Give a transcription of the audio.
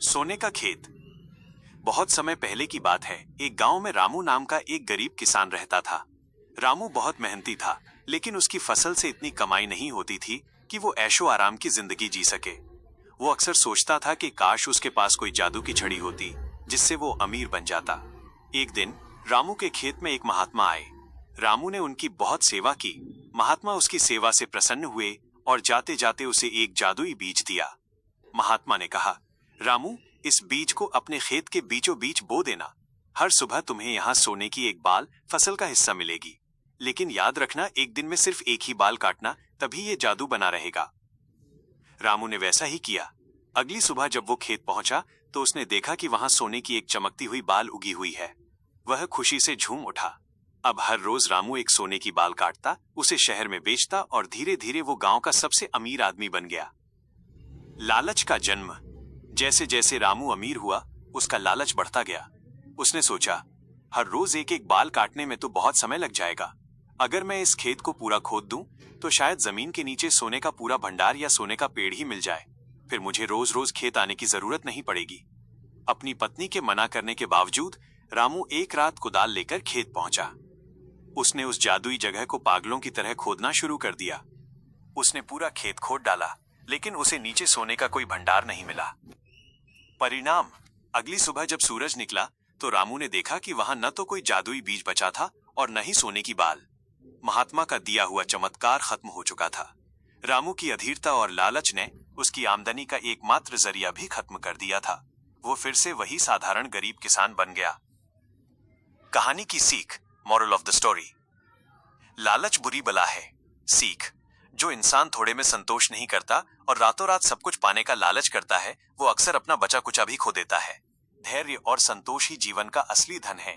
सोने का खेत। बहुत समय पहले की बात है। एक गांव में रामू नाम का एक गरीब किसान रहता था। रामू बहुत मेहनती था, लेकिन उसकी फसल से इतनी कमाई नहीं होती थी कि वो ऐशो आराम की जिंदगी जी सके। वो अक्सर सोचता था कि काश उसके पास कोई जादू की छड़ी होती जिससे वो अमीर बन जाता। एक दिन रामू के खेत में एक महात्मा आए। रामू ने उनकी बहुत सेवा की। महात्मा उसकी सेवा से प्रसन्न हुए और जाते जाते उसे एक जादुई बीज दिया। महात्मा ने कहा, रामू, इस बीज को अपने खेत के बीचों बीच बो देना। हर सुबह तुम्हें यहाँ सोने की एक बाल फसल का हिस्सा मिलेगी। लेकिन याद रखना, एक दिन में सिर्फ एक ही बाल काटना, तभी ये जादू बना रहेगा। रामू ने वैसा ही किया। अगली सुबह जब वो खेत पहुंचा तो उसने देखा कि वहां सोने की एक चमकती हुई बाल उगी हुई है। वह खुशी से झूम उठा। अब हर रोज रामू एक सोने की बाल काटता, उसे शहर में बेचता और धीरे धीरे वो गांव का सबसे अमीर आदमी बन गया। लालच का जन्म। जैसे जैसे रामू अमीर हुआ, उसका लालच बढ़ता गया। उसने सोचा, हर रोज एक एक बाल काटने में तो बहुत समय लग जाएगा। अगर मैं इस खेत को पूरा खोद दूं, तो शायद जमीन के नीचे सोने का पूरा भंडार या सोने का पेड़ ही मिल जाए। फिर मुझे रोज रोज खेत आने की जरूरत नहीं पड़ेगी। अपनी पत्नी के मना करने के बावजूद रामू एक रात कुदाल लेकर खेत पहुंचा। उसने उस जादुई जगह को पागलों की तरह खोदना शुरू कर दिया। उसने पूरा खेत खोद डाला, लेकिन उसे नीचे सोने का कोई भंडार नहीं मिला। परिणाम, अगली सुबह जब सूरज निकला तो रामू ने देखा कि वहां न तो कोई जादुई बीज बचा था और न ही सोने की बाल। महात्मा का दिया हुआ चमत्कार खत्म हो चुका था। रामू की अधीरता और लालच ने उसकी आमदनी का एकमात्र जरिया भी खत्म कर दिया था। वो फिर से वही साधारण गरीब किसान बन गया। कहानी की सीख, मॉरल ऑफ द स्टोरी। लालच बुरी बला है। सीख, जो इंसान थोड़े में संतोष नहीं करता और रातों रात सब कुछ पाने का लालच करता है, वो अक्सर अपना बचा कुचा भी खो देता है। धैर्य और संतोष ही जीवन का असली धन है।